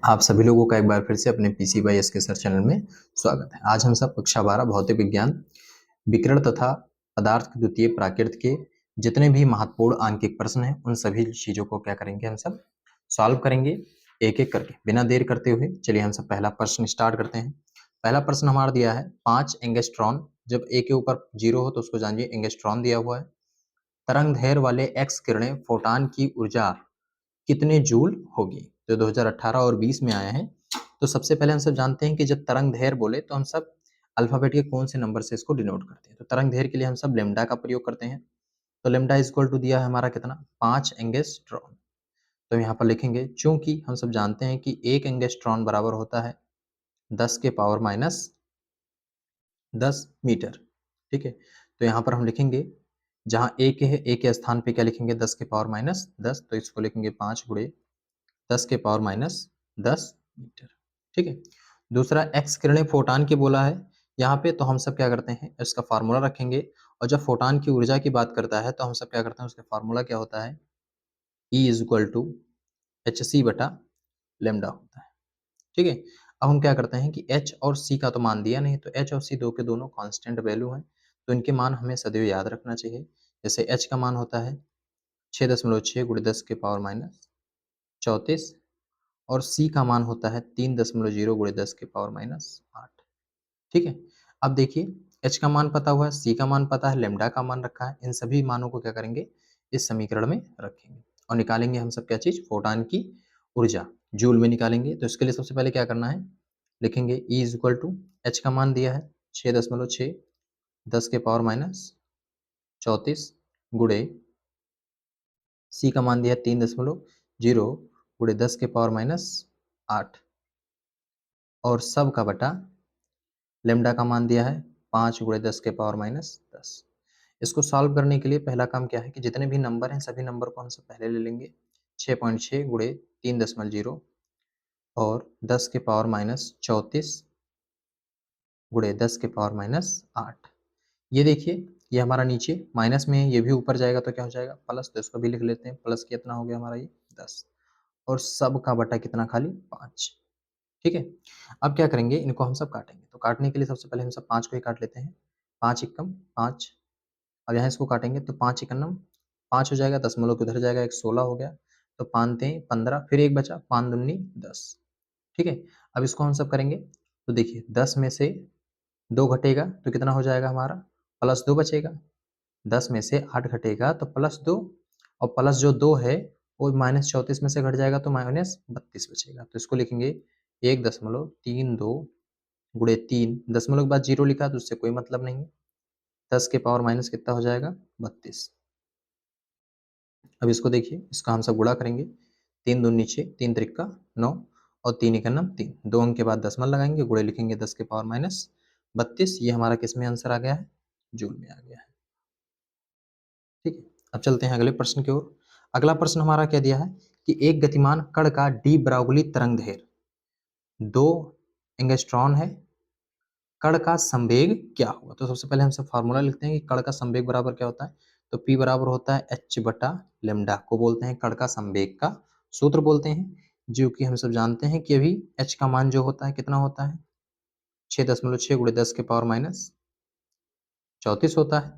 आप सभी लोगों का एक बार फिर से अपने पीसी बाई एस के सर चैनल में स्वागत है। आज हम सब कक्षा 12 भौतिक विज्ञान विकिरण तथा पदार्थ द्वितीय प्राकृत के जितने भी महत्वपूर्ण आंकिक प्रश्न हैं उन सभी चीजों को क्या करेंगे, हम सब सॉल्व करेंगे एक एक करके बिना देर करते हुए। चलिए हम सब पहला प्रश्न स्टार्ट करते हैं। पहला प्रश्न हमारा दिया है 5 एंगस्ट्रॉन, जब ए के ऊपर 0 हो तो उसको जानिए एंगस्ट्रॉन दिया हुआ है। तरंग दैर्घ्य वाले एक्स किरणें फोटान की ऊर्जा कितने जूल होगी। तो 2018 और 20 में आया है। तो सबसे पहले हम सब जानते हैं कि जब तरंग दैर्घ्य बोले तो हम सब अल्फाबेट के कौन से नंबर से इसको डिनोट करते हैं। तो तरंग दैर्घ्य के लिए हम सब लेमडा का प्रयोग करते हैं। तो लेमडा इज इक्वल टू दिया है हमारा कितना, 5 एंगस्ट्रॉन। तो यहाँ पर लिखेंगे, चूंकि हम सब जानते हैं कि 1 एंगस्ट्रॉन बराबर होता है 10 के पावर माइनस 10 मीटर। ठीक है, तो यहाँ पर हम लिखेंगे जहाँ ए के है, ए के स्थान पे क्या लिखेंगे, 10 के पावर माइनस 10, तो इसको लिखेंगे 5 गुणे 10 के पावर माइनस 10 मीटर। ठीक है, दूसरा एक्स किरणें फोटान की बोला है यहाँ पे, तो हम सब क्या करते हैं, इसका फार्मूला रखेंगे। और जब फोटान की ऊर्जा की बात करता है तो हम सब क्या करते हैं, उसका फार्मूला क्या होता है, E is equal to H C बटा लेमडा होता है। ठीक है, अब हम क्या करते हैं कि H और C का तो मान दिया नहीं, तो H और C दो के दोनों कांस्टेंट वैल्यू हैं, तो इनके मान हमें सदैव याद रखना चाहिए। जैसे H का मान होता है 6.6 गुणे 10 के पावर माइनस 34, और C का मान होता है 3.0 गुणे 10 के पावर माइनस 8। ठीक है, अब देखिए H का मान पता हुआ है, C का मान पता है, लेमडा का मान रखा है, इन सभी मानों को क्या करेंगे, इस समीकरण में रखेंगे और निकालेंगे हम सब क्या चीज, फोटान की ऊर्जा जूल में निकालेंगे। तो इसके लिए सबसे पहले क्या करना है, लिखेंगे E is equal to H का मान दिया है 6.6 10 के पावर माइनस 34 गुणे C का मान दिया है 3.0 गुणे 10 के पावर माइनस 8, और सब का बटा लेमडा का मान दिया है 5 गुणे 10 के पावर माइनस 10। इसको सॉल्व करने के लिए पहला काम क्या है कि जितने भी नंबर हैं सभी नंबर को हम सब पहले ले लेंगे। 6.6 गुणे 3.0 और 10 के पावर माइनस 34 गुणे 10 के पावर माइनस 8। ये देखिए, ये हमारा नीचे माइनस में है, ये भी ऊपर जाएगा तो क्या हो जाएगा, प्लस। तो इसको भी लिख लेते हैं, प्लस कितना हो गया हमारा ये 10, और सब का बटा कितना, खाली 5। ठीक है, अब क्या करेंगे, इनको हम सब काटेंगे। तो काटने के लिए सबसे पहले हम सब 5 को ही काट लेते हैं। 5 एकम 5, अब यहाँ इसको काटेंगे तो 5 एकम 5 हो जाएगा, दशमलव को उधर जाएगा, एक 16 हो गया, तो 5 तें 15, फिर एक बचा, 5 दूनी 10। ठीक है, अब इसको हम सब करेंगे तो देखिए 10 में से 2 घटेगा तो कितना हो जाएगा हमारा, +2 बचेगा। 10 में से 8 घटेगा तो +2, और प्लस जो 2 है वो -34 में से घट जाएगा तो -32 बचेगा। तो इसको लिखेंगे 1.32 गुणे 3, दशमलव के बाद 0 लिखा तो उससे कोई मतलब नहीं है। 10 के पावर माइनस कितना हो जाएगा, 32। अब इसको देखिए, इसका हम सब गुणा करेंगे, 3 दूनी 6, 3 त्रिका 9, और 3 एकम 3, 2 अंक के बाद दशमलव लगाएंगे, गुणे लिखेंगे 10 के पावर माइनस 32। ये हमारा किस में आंसर आ गया है, जूल में आ गया है। ठीक है, अब चलते हैं अगले प्रश्न की ओर। अगला प्रश्न हमारा क्या दिया है कि एक गतिमान कण का डी ब्राउगली तरंग दैर्घ्य 2 एंगस्ट्रॉन है, कण का संवेग क्या होगा। तो सबसे पहले हम सब फार्मूला लिखते हैं कि कण का संवेग बराबर क्या होता है। तो P बराबर होता है H बटा लेमडा, को बोलते हैं कण का संवेग का सूत्र बोलते हैं, जो कि हम सब जानते हैं कि अभी H का मान जो होता है कितना होता है, 6.6 गुणे 10 के पावर माइनस 34 होता है।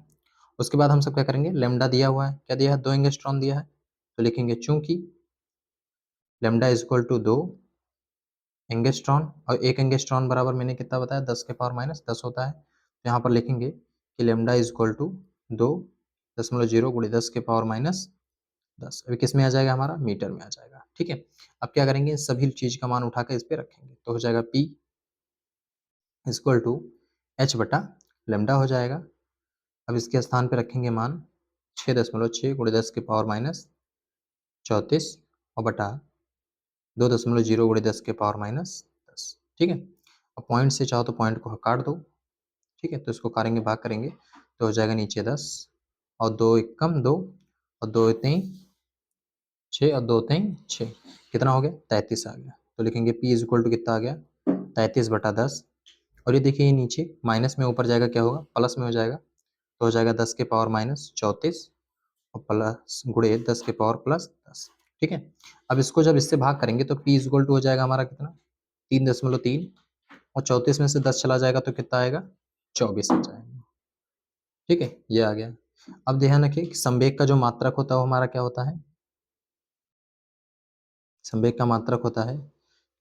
उसके बाद हम सब क्या करेंगे, लेमडा दिया हुआ है, क्या दिया है, 2 एंगस्ट्रॉन दिया है, तो लिखेंगे चूंकि lambda is equal to 2 angstrom, और 1 एंगस्ट्रॉन बराबर मैंने कितना बताया, 10 के पावर माइनस 10 होता है। तो यहाँ पर लिखेंगे कि लेमडा इज इक्वल टू 2.0 गुणे 10 के पावर माइनस 10। अभी किस में आ जाएगा, हमारा मीटर में आ जाएगा। ठीक है, अब क्या करेंगे, सभी चीज का मान उठाकर इस पे रखेंगे, तो हो जाएगा P इक्वल टू एच बटा लेमडा हो जाएगा। अब इसके स्थान पे रखेंगे मान 6.6 गुणे 10 के पावर माइनस 34 और बटा 2.0 गुणे 10 के पावर माइनस 10। ठीक है, अब पॉइंट से चाहो तो पॉइंट को काट दो। ठीक है, तो इसको काटेंगे, भाग करेंगे तो हो जाएगा नीचे 10, और 2 एकम 2, और 2 तीन 6, और 2 तीन 6, कितना हो गया, 33 आ गया। तो लिखेंगे P इज इक्वल टू कितना आ गया, 33 बटा 10। और ये देखिए, ये नीचे माइनस में ऊपर जाएगा, क्या होगा, प्लस में हो जाएगा, तो हो जाएगा 10 के पावर माइनस 34 और प्लस गुणे 10 के पावर प्लस 10। ठीक है। अब इसको जब इससे भाग करेंगे तो p इक्वल टू हो जाएगा हमारा कितना, 3.3, और 34 में से 10 चला जाएगा तो कितना आएगा, 24 आ जाएगा। ठीक है, ये आ गया। अब ध्यान रखिए कि संवेग का जो मात्रक होता है वो हमारा क्या होता है, संवेग का मात्रक होता है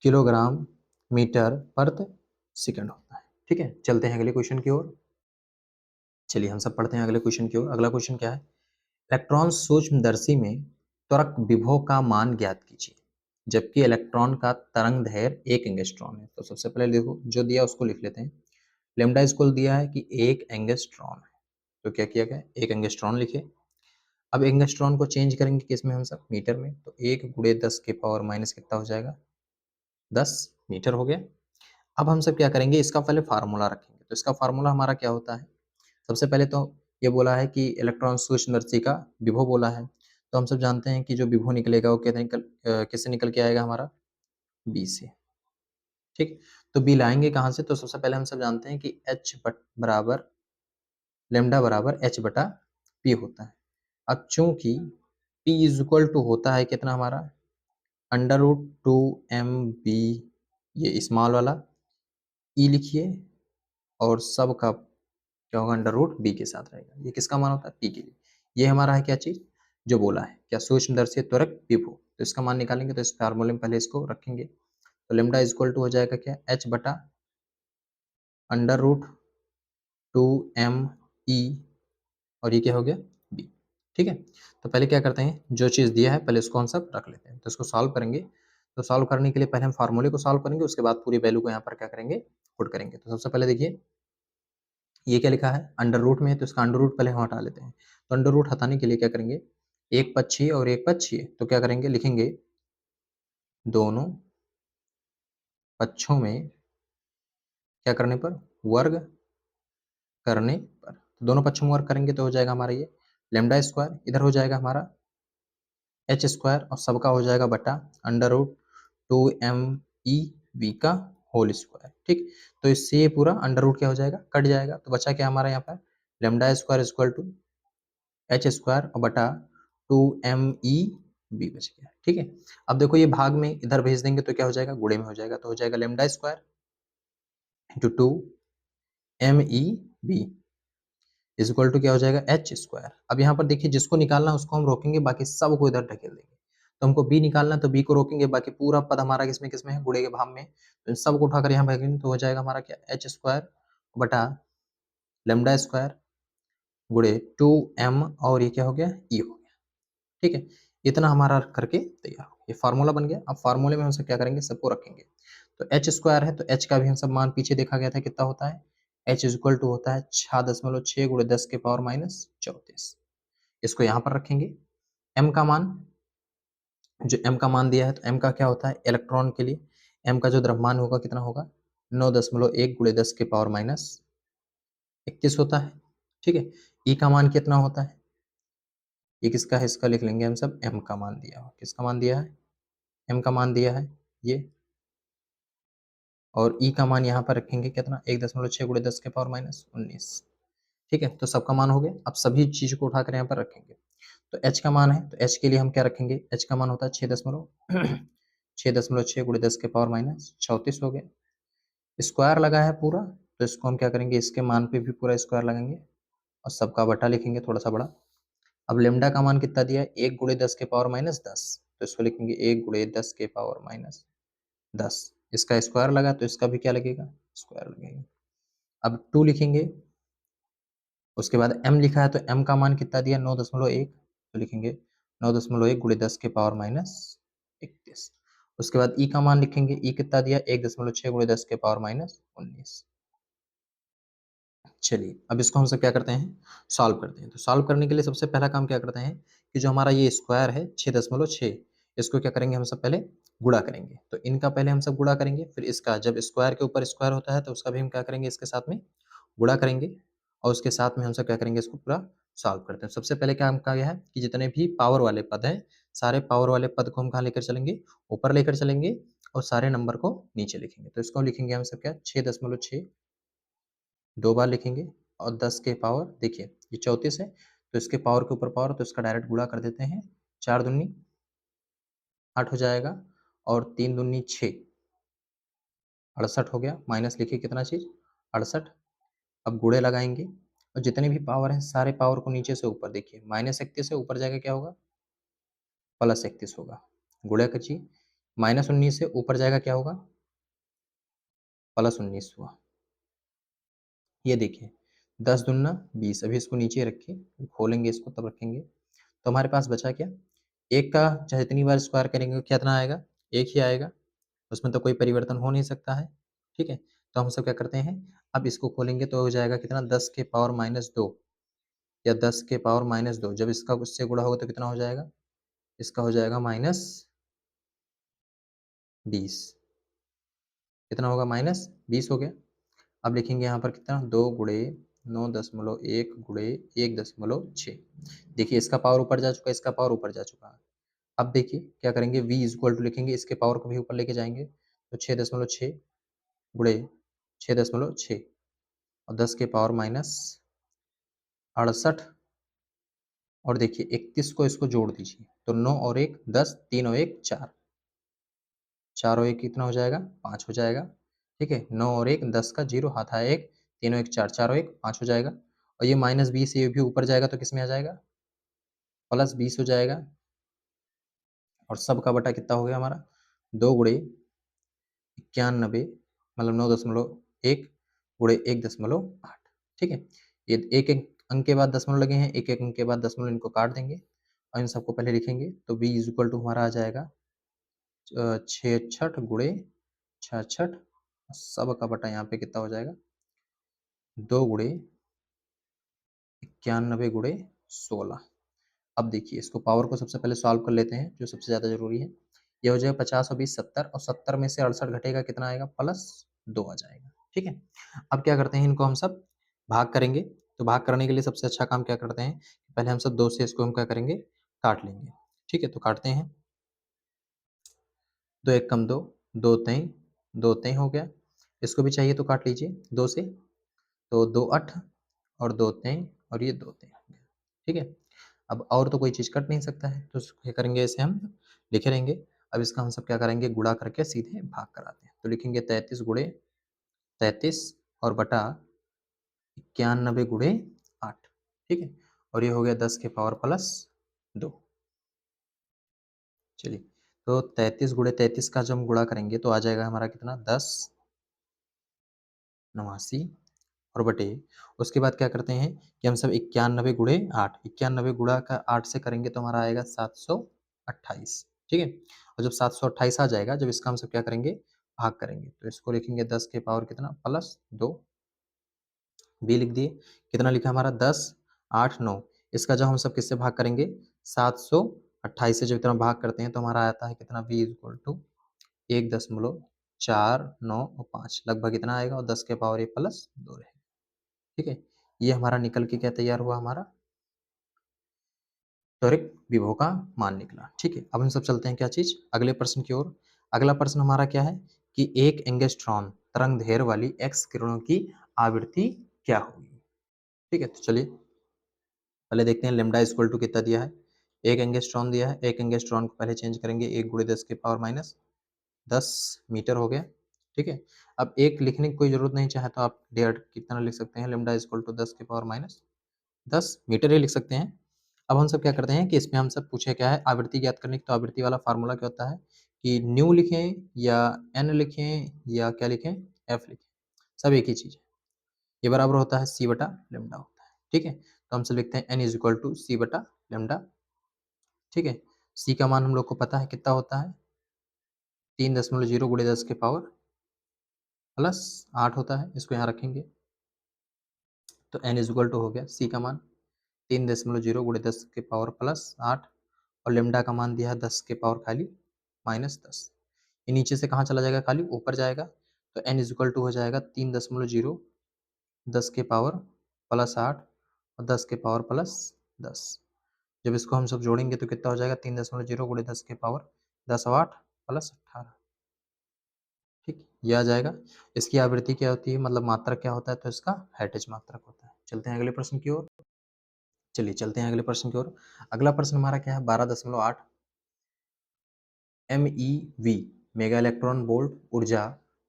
किलोग्राम मीटर प्रति सेकंड होता है। ठीक है, चलते हैं अगले क्वेश्चन की ओर। चलिए हम सब पढ़ते हैं अगले क्वेश्चन की ओर। अगला क्वेश्चन क्या है, इलेक्ट्रॉन सूक्ष्मदर्शी में त्वरक विभव का मान ज्ञात कीजिए जबकि इलेक्ट्रॉन का तरंग दैर्ध्य 1 एंगस्ट्रॉन है। तो सबसे पहले देखो जो दिया उसको लिख लेते हैं। लेमडा स्क्वायर दिया है कि 1 एंगस्ट्रॉन है, तो क्या किया गया, 1 एंगस्ट्रॉन लिखे। अब एंगस्ट्रॉन को चेंज करेंगे किसमें हम सब, मीटर में, तो 1 गुणे 10 के पावर माइनस कितना हो जाएगा, 10 मीटर हो गया। अब हम सब क्या करेंगे, इसका पहले फार्मूला रखेंगे। तो इसका फार्मूला हमारा क्या होता है, सबसे पहले तो ये बोला है कि इलेक्ट्रॉन सूक्ष्मदर्शी का विभव बोला है, तो हम सब जानते हैं कि जो विभव निकलेगा वो किससे निकल के आएगा हमारा, बी से। ठीक, तो बी लाएंगे कहाँ से, तो सबसे पहले हम सब जानते हैं कि एच बराबर लेमडा बराबर एच बटा पी होता है। अब चूंकि पी इज इक्वल टू होता है कितना हमारा, अंडर रूट 2 m b, ये स्मॉल वाला ई लिखिए, और सब का क्या होगा, अंडर रूट बी के साथ रहेगा। ये किसका मान होता है, पी के लिए। ये हमारा है क्या चीज, जो बोला है क्या, सूक्ष्मदर्शी त्वरक विभव। तो इसका मान निकालेंगे तो इस फार्मूले में पहले इसको रखेंगे। तो लेमडा इज इक्वल टू हो जाएगा क्या, एच बटा अंडर रूट 2 m e, और ये क्या हो गया, बी। ठीक है, तो पहले क्या करते हैं, जो चीज़ दिया है पहले उसको हम सब रख लेते हैं। तो इसको सॉल्व करेंगे, तो सॉल्व करने के लिए पहले हम फार्मूले को सॉल्व करेंगे, उसके बाद पूरी वैल्यू को यहाँ पर क्या करेंगे, पुट करेंगे। तो सबसे पहले देखिए ये क्या लिखा है, अंडर रूट में है, तो इसका अंडर रूट पहले हम हटा लेते हैं। तो अंडर रूट हटाने के लिए क्या करेंगे, एक पद छः और एक पद छः, तो क्या करेंगे, लिखेंगे दोनों पक्षों में क्या करने पर, वर्ग करने पर। तो दोनों पक्षों में वर्ग करेंगे तो हो जाएगा हमारा ये लेमडा स्क्वायर, इधर हो जाएगा हमारा एच स्क्वायर, और सबका हो जाएगा बटा under root 2 m e v का होल स्क्वायर। ठीक, तो इससे ये पूरा अंडर रूट क्या हो जाएगा, कट जाएगा। तो बचा क्या हमारा यहाँ पर, lambda square equal to H square और बटा 2 m e v बच गया। ठीक है, अब देखो ये भाग में इधर भेज देंगे तो क्या हो जाएगा, गुणे में हो जाएगा। तो हो जाएगा lambda square into 2 m e v is equal to क्या हो जाएगा, एच स्क्वायर। अब यहाँ पर देखिए जिसको निकालना है उसको हम रोकेंगे, बाकी सबको इधर ढकेल देंगे। तो हमको बी निकालना है तो बी को रोकेंगे, बाकी पूरा पद हमारा किसमें किसमें है, गुणे के भाव में। तो इन सबको उठाकर यहाँ भेजेंगे तो हो जाएगा हमारा क्या, एच स्क्वायर बटा लेमडा स्क्वायर गुणे 2 m, और ये क्या हो गया, ई हो गया। ठीक है, इतना हमारा करके तैयार हो, ये फार्मूला बन गया। अब फार्मूले में हम सब क्या करेंगे, सबको रखेंगे। तो एच स्क्वायर है तो एच का भी हम सब मान पीछे देखा गया था कितना होता है, एच इज इक्वल टू होता है 6.6 गुणे 10 के पावर माइनस 34। इसको यहाँ पर रखेंगे। एम का मान, जो एम का मान दिया है, तो एम का क्या होता है, इलेक्ट्रॉन के लिए एम का जो द्रव्यमान होगा कितना होगा, 9.1 गुणे 10 के पावर माइनस 31 होता है। ठीक है, ई का मान कितना होता है, ये किसका है, इसका लिख लेंगे हम सब, एम का मान दिया हो, किसका मान दिया है, एम का मान दिया है ये, और ई का मान यहाँ पर रखेंगे कितना, 1.6 गुणे 10 के पावर माइनस 19। ठीक है, तो सबका मान हो गया। अब सभी चीज को उठाकर यहाँ पर रखेंगे। तो एच का मान है, तो एच के लिए हम क्या रखेंगे, एच का मान होता है 6.6 गुणे 10 के पावर माइनस 34 हो गया। स्क्वायर लगा है पूरा, तो इसको हम क्या करेंगे, इसके मान पे भी पूरा स्क्वायर लगाएंगे, और सबका बटा लिखेंगे थोड़ा सा बड़ा। अब लेमडा का मान कितना दिया है, 1 गुणे 10 के पावर माइनस 10, तो इसको लिखेंगे 1 गुणे 10 के पावर माइनस 10। इसका स्क्वायर लगा तो इसका भी क्या लगेगा, स्क्वायर लगेगा। अब 2 लिखेंगे, उसके बाद m लिखा है तो m का मान कितना दिया, 9.1, तो लिखेंगे 9.1 गुणे 10 के पावर माइनस 31। उसके बाद e का मान लिखेंगे, e कितना दिया, 1.6 गुणे 10 के पावर माइनस 19। चलिए अब इसको हम सब क्या करते हैं, सॉल्व करते हैं। तो सॉल्व करने के लिए सबसे पहला काम क्या करते हैं कि जो हमारा ये स्क्वायर है 6.6, इसको क्या करेंगे हम सब, पहले गुणा करेंगे। तो इनका पहले हम सब गुणा करेंगे, फिर इसका, जब स्क्वायर के ऊपर स्क्वायर होता है तो उसका भी हम क्या करेंगे, इसके साथ में गुणा करेंगे, और उसके साथ में हम सब क्या करेंगे, इसको पूरा सॉल्व करते हैं। सबसे पहले क्या हम कहा गया है कि जितने भी पावर वाले पद हैं, सारे पावर वाले पद को हम कहाँ लेकर चलेंगे, ऊपर लेकर चलेंगे, और सारे नंबर को नीचे लिखेंगे। तो इसको लिखेंगे हम सब क्या, 6.6 दो बार लिखेंगे, और 10 के पावर, देखिए ये 34 है तो इसके पावर के ऊपर पावर, तो इसका डायरेक्ट गुणा कर देते हैं, 4 दूनी 8 हो जाएगा, और 3 दूनी 6, 68 हो गया। माइनस लिखिए कितना चीज, 68। अब गुणे लगाएंगे, और जितने भी पावर हैं सारे पावर को नीचे से ऊपर देखिए, -31 से ऊपर जाएगा क्या होगा, +31 होगा। गुणे कचिए, -19 से ऊपर जाएगा क्या होगा, +19 हुआ। ये देखिए 10 दूना 20, अभी इसको नीचे रखिए, खोलेंगे इसको तब रखेंगे। तो हमारे पास बचा क्या, एक का चाहे जितनी बार स्क्वायर करेंगे कितना आएगा, एक ही आएगा, उसमें तो कोई परिवर्तन हो नहीं सकता है। ठीक है, तो हम सब क्या करते हैं, अब इसको खोलेंगे तो हो जाएगा कितना, 10 के पावर -2, या 10 के पावर -2, जब इसका उससे गुणा होगा तो कितना हो जाएगा, इसका हो जाएगा -20, कितना होगा, -20 हो गया। अब लिखेंगे यहाँ पर कितना, 2 गुणे 9.1 गुणे 1.6। देखिए इसका पावर ऊपर जा चुका है, इसका पावर ऊपर जा चुका है। अब देखिए क्या करेंगे, v इक्वल टू लिखेंगे, इसके पावर को भी ऊपर लेके जाएंगे, तो 6.6 गुणे 6.6, और 10 के पावर -68, और देखिए 31 को इसको जोड़ दीजिए, तो 9 और 1 10, 3 और 1 4, 4 और 1 कितना हो जाएगा, 5 हो जाएगा। ठीक है, 9 और 1 10 का 0 हाथ आया 1, 3 और 1 4, 4 और 1 5 हो जाएगा। और ये -20 ये भी ऊपर जाएगा तो किस में आ जाएगा, +20 हो जाएगा। और सब का बटा कितना हो गया हमारा, 2 गुणे 91, मतलब 9.1 गुणे 1.8। ठीक है, ये एक एक अंक के बाद दशमलव लगे हैं, एक एक अंक के बाद दशमलव, इनको काट देंगे और इन सबको पहले लिखेंगे, तो v इक्वल टू हमारा आ जाएगा 66 गुणे 66, सब का बटा यहाँ पे कितना हो जाएगा, 2 गुणे 91 गुणे 16। अब देखिए इसको पावर को सबसे पहले सॉल्व कर लेते हैं, जो सबसे ज़्यादा जरूरी है। ये हो जाएगा 50 और 20 70, और 70 में से 68 घटेगा, कितना आएगा, +2 आ जाएगा। ठीक है, अब क्या करते हैं, इनको हम सब भाग करेंगे। तो भाग करने के लिए सबसे अच्छा काम क्या करते हैं, पहले हम सब 2 से इसको हम क्या करेंगे, काट लेंगे। ठीक है, तो काटते हैं, 2 एक कम 2, 2 तेई, 2 तेई हो गया। इसको भी चाहिए तो काट लीजिए 2 से, तो 2 8, और 2 तेई, और ये 2 तेई हो गया। ठीक है, अब और तो कोई चीज़ कट नहीं सकता है, तो क्या करेंगे, इसे हम लिखे रहेंगे। अब इसका हम सब क्या करेंगे, गुणा करके सीधे भाग कराते हैं। तो लिखेंगे 33 गुणे 33, और बटा 91 गुणे 8। ठीक है, और ये हो गया 10 के पावर +2। चलिए, तो 33 गुणे 33 का जब हम गुणा करेंगे तो आ जाएगा हमारा कितना, 10 89, और बटे, उसके बाद क्या करते हैं कि हम सब 91 गुणे 8, 91 गुणा का 8 से करेंगे तो हमारा आएगा 728। ठीक है, और जब 728 आ जाएगा, जब इसका हम सब क्या करेंगे, भाग करेंगे, तो इसको लिखेंगे 10 के पावर कितना, +2, बी लिख दिए। कितना लिखा हमारा, 10 8 9, इसका जब हम सब किससे भाग करेंगे, 728 से जब इतना भाग करते हैं तो हमारा आता है कितना, v इक्वल टू 1.495, लगभग इतना आएगा, और 10 के पावर ये +2 रहेगा। ठीक है, ये हमारा निकल के क्या तैयार हुआ, हमारा त्वरित विभव का मान निकला। ठीक है, अब हम सब चलते हैं क्या चीज, अगले प्रश्न की ओर। अगला प्रश्न हमारा क्या है कि एक एंगस्ट्रॉन तरंग दैर्घ्य वाली एक्स किरणों की आवृत्ति क्या होगी। ठीक है, तो चलिए पहले देखते हैं लेमडा इक्वल टू कितना दिया है, एक एंगस्ट्रॉन दिया है। एक एंगस्ट्रॉन को पहले चेंज करेंगे, 1 गुणे 10 के पावर -10 मीटर हो गया। ठीक है, अब एक लिखने की कोई जरूरत नहीं, चाहे तो आप डेढ़ कितना लिख सकते हैं, लेमडा इक्वल टू 10 के पावर -10 मीटर ही लिख सकते हैं। अब हम सब क्या करते हैं कि इसमें हम सब पूछे क्या है, आवृत्ति ज्ञात करने की। तो आवृत्ति वाला फार्मूला क्या होता है कि न्यू लिखें या एन लिखें या क्या लिखें, एफ लिखें, सब एक ही चीज है। ये बराबर होता है सी बटा लेमडा होता है। ठीक है, तो हम सब लिखते हैं एन इज इक्वल टू सी बटा लेमडा। ठीक है, सी का मान हम लोग को पता है कितना होता है, 3.0 गुणे 10 के पावर +8 होता है। इसको यहाँ रखेंगे, तो एन इज इक्वल टू हो गया सी का मान 3.0 गुणे 10 के पावर +8, और लेमडा का मान दिया है 10 के पावर खाली -10। ये नीचे से कहाँ चला जाएगा, खाली ऊपर जाएगा। तो एन इज इक्वल टू हो जाएगा 3.0 10 के पावर +8, और 10 के पावर +10। जब इसको हम सब जोड़ेंगे तो कितना हो जाएगा, 3.0 गुणे 10 के पावर 10 और 8 +18। ठीक, ये आ जाएगा। इसकी आवृत्ति क्या होती है, मतलब मात्रक क्या होता है, तो इसका हैटेज मात्रक होता है। चलते हैं अगले प्रश्न की ओर। चलिए चलते हैं अगले प्रश्न की ओर। अगला प्रश्न हमारा क्या है, 12.8 MeV मेगा इलेक्ट्रॉन वोल्ट ऊर्जा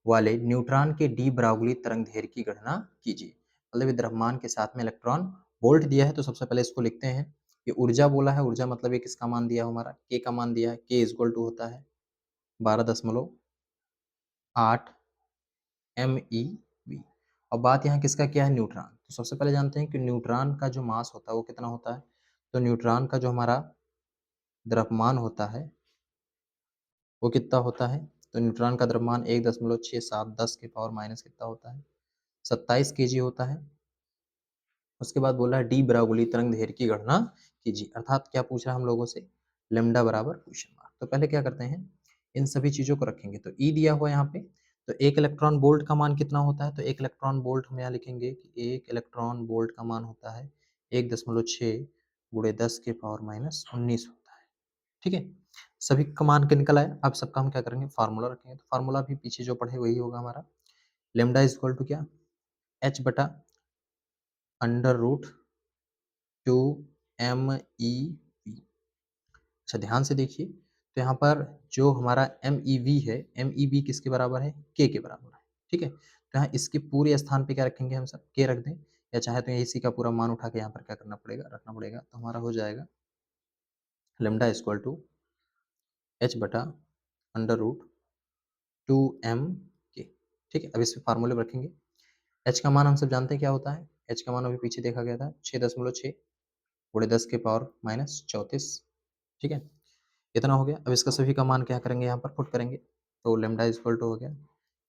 वाले न्यूट्रॉन के डी ब्राउगली तरंग दैर्ध्य की गणना कीजिए। मतलब द्रव्यमान के साथ में इलेक्ट्रॉन वोल्ट दिया है, तो सबसे पहले इसको लिखते हैं। ये ऊर्जा बोला है, ऊर्जा मतलब ये किसका मान दिया है, हमारा के का मान दिया है। के इक्वल टू होता है 12.8 MeV। और बात यहाँ किसका क्या है, न्यूट्रॉन। तो सबसे पहले जानते हैं कि न्यूट्रॉन का जो मास होता है वो कितना होता है। तो न्यूट्रॉन का जो हमारा द्रव्यमान होता है वो कितना होता है। तो न्यूट्रॉन का द्रव्यमान 1.67 10 के पावर माइनस कितना होता है, 27 केजी होता है। उसके बाद बोला है डी ब्राउगली तरंग दैर्ध्य की गणना कीजिए, अर्थात क्या पूछ रहा है हम लोगों से, लेमडा बराबर क्वेश्चन मार्क। तो पहले क्या करते हैं, इन सभी चीजों को रखेंगे। तो ई दिया हुआ यहाँ पे, तो एक इलेक्ट्रॉन वोल्ट का मान कितना होता है। तो एक इलेक्ट्रॉन वोल्ट हम यहाँ लिखेंगे कि एक इलेक्ट्रॉन वोल्ट का मान होता है 1.6 गुणे 10 के पावर माइनस 19 होता है। ठीक है, सभी का मान के निकल आया। अब सबका हम क्या करेंगे, फार्मूला रखेंगे। तो फार्मूला भी पीछे जो पढ़े वही होगा हमारा। लेमडा इज इक्वल टू क्या, एच बटा अंडर रूट 2 MeV। अच्छा ध्यान से देखिए, तो यहाँ पर जो हमारा MeV है, MeV किसके बराबर है, के बराबर है। ठीक है, तो यहाँ इसके पूरे स्थान पे क्या रखेंगे हम सब, के रख दें, या चाहे तो इसी का पूरा मान उठा के यहाँ पर क्या करना पड़ेगा, रखना पड़ेगा। तो हमारा हो जाएगा लेमडा इक्वल टू एच बटा अंडर रूट 2 M के। ठीक है, अब इस फार्मूले में रखेंगे। एच का मान हम सब जानते हैं क्या होता है। एच का मान अभी पीछे देखा गया था 6.6 गुणे 10 के पावर माइनस 34। ठीक है, इतना हो गया। अब इसका सभी का मान क्या करेंगे, यहाँ पर पुट करेंगे। तो लेमडा इक्वल टू हो गया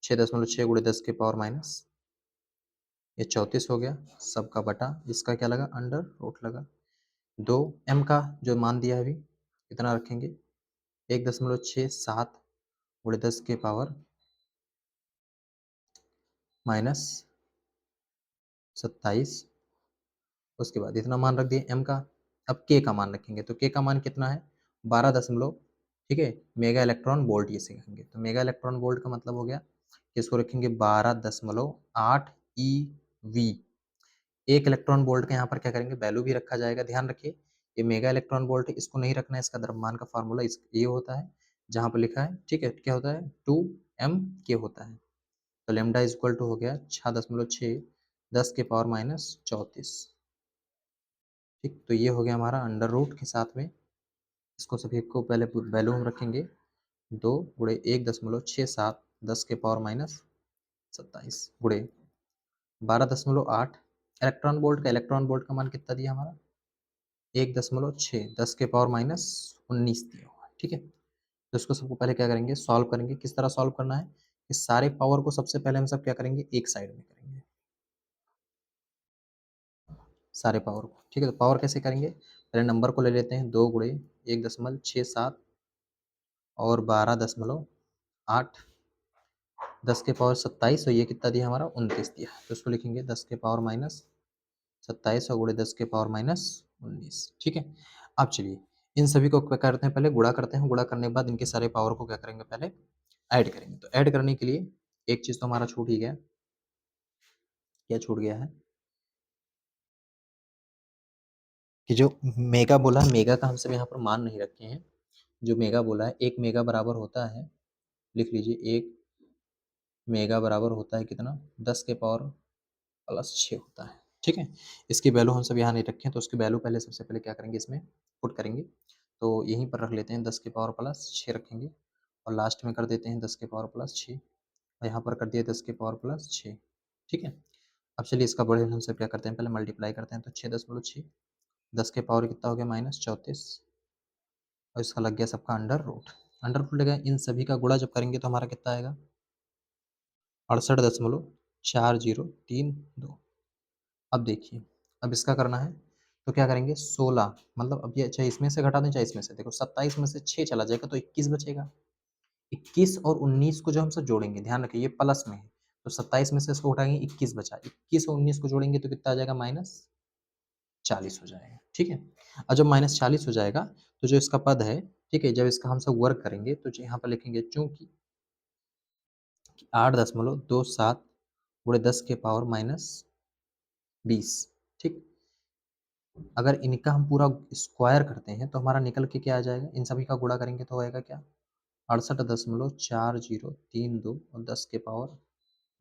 6.6 गुणे 10 के पावर माइनस ये 34 हो गया, सबका बटा इसका क्या लगा, अंडर रूट लगा। 2 M का जो मान दिया है अभी कितना रखेंगे, 1.67 गुणे 10 के पावर माइनस 27। उसके बाद इतना मान रख दिए M का। अब K का मान रखेंगे। तो K का मान कितना है, 12 दशमलव, ठीक है, मेगा इलेक्ट्रॉन वोल्ट ये कहेंगे। तो मेगा इलेक्ट्रॉन वोल्ट का मतलब हो गया कि इसको रखेंगे 12.8 EV। एक इलेक्ट्रॉन वोल्ट का यहाँ पर क्या करेंगे, वैल्यू भी रखा जाएगा। ध्यान रखिए ये मेगा इलेक्ट्रॉन वोल्ट है, इसको नहीं रखना है। इसका द्रव्यमान का फार्मूला ये होता है जहाँ पर लिखा है। ठीक है, क्या होता है, 2 M के होता है। तो लेमडा इज इक्वल टू हो गया 6.6 10 के पावर माइनस 34। ठीक, तो ये हो गया हमारा अंडर रूट के साथ में। इसको सभी को पहले वैल्यू हम रखेंगे 2 गुणे 1.67 10 के पावर माइनस 27 गुणे 12.8 इलेक्ट्रॉन वोल्ट का। इलेक्ट्रॉन वोल्ट का मान कितना दिया हमारा, 1.6 10 के पावर माइनस 19 दिया हुआ है। ठीक है, तो इसको सबको पहले क्या करेंगे, सॉल्व करेंगे। किस तरह सॉल्व करना है, इस सारे पावर को सबसे पहले हम सब क्या करेंगे, एक साइड में करेंगे सारे पावर को। ठीक है, तो पावर कैसे करेंगे, पहले नंबर को ले लेते हैं, 2 गुणे 1.67 और 12.8 10 के पावर 27, और ये कितना दिया हमारा, 29 दिया। तो इसको लिखेंगे 10 के पावर माइनस 27 और गुणे 10 के पावर माइनस 19। ठीक है, अब चलिए इन सभी को क्या करते हैं, पहले गुणा करते हैं। गुणा करने के बाद इनके सारे पावर को क्या करेंगे, पहले ऐड करेंगे। तो ऐड करने के लिए एक चीज तो हमारा छूट ही गया। क्या छूट गया है कि जो मेगा बोला है, मेगा का हम सब यहाँ पर मान नहीं रखे हैं। जो मेगा बोला है, 1 मेगा बराबर होता है, लिख लीजिए, 1 मेगा बराबर होता है कितना, 10 के पावर प्लस 6 होता है। ठीक है, इसकी वैल्यू हम सब यहाँ नहीं रखें, तो उसकी वैल्यू पहले सबसे पहले क्या करेंगे, इसमें पुट करेंगे। तो यहीं पर रख लेते हैं, 10 के पावर प्लस 6 रखेंगे, और लास्ट में कर देते हैं 10 के पावर प्लस 6, और यहाँ पर कर दिया 10 के पावर प्लस 6। ठीक है, अब चलिए इसका बड़े हम सब क्या करते हैं, पहले मल्टीप्लाई करते हैं। तो 6.6 10 के पावर कितना हो गया, माइनस 34, और इसका लग गया सबका अंडर रूट। अंडर रूट लगा, इन सभी का गुणा जब करेंगे तो हमारा कितना आएगा, 68.4032। अब देखिए, अब इसका करना है तो क्या करेंगे, 16, मतलब अब ये चाहे इसमें से घटा दें चाहे इसमें से। देखो 27 में से 6 चला जाएगा तो 21 बचेगा। 21 और 19 को जो हम सब जोड़ेंगे, ध्यान रखिए ये प्लस में है, तो 27 में से इसको उठाएंगे, 21 बचा। 21 और 19 को जोड़ेंगे तो कितना आ जाएगा, माइनस 40 हो जाएगा। ठीक है, और जब माइनस 40 हो जाएगा तो जो इसका पद है, ठीक है, जब इसका हम सब वर्क करेंगे तो यहाँ पर लिखेंगे चूंकि 8.27 गुणे 10 के पावर माइनस 20। ठीक, अगर इनका हम पूरा स्क्वायर करते हैं तो हमारा निकल के क्या आ जाएगा, इन सभी का गुणा करेंगे तो होएगा क्या, 68.4032 और 10 के पावर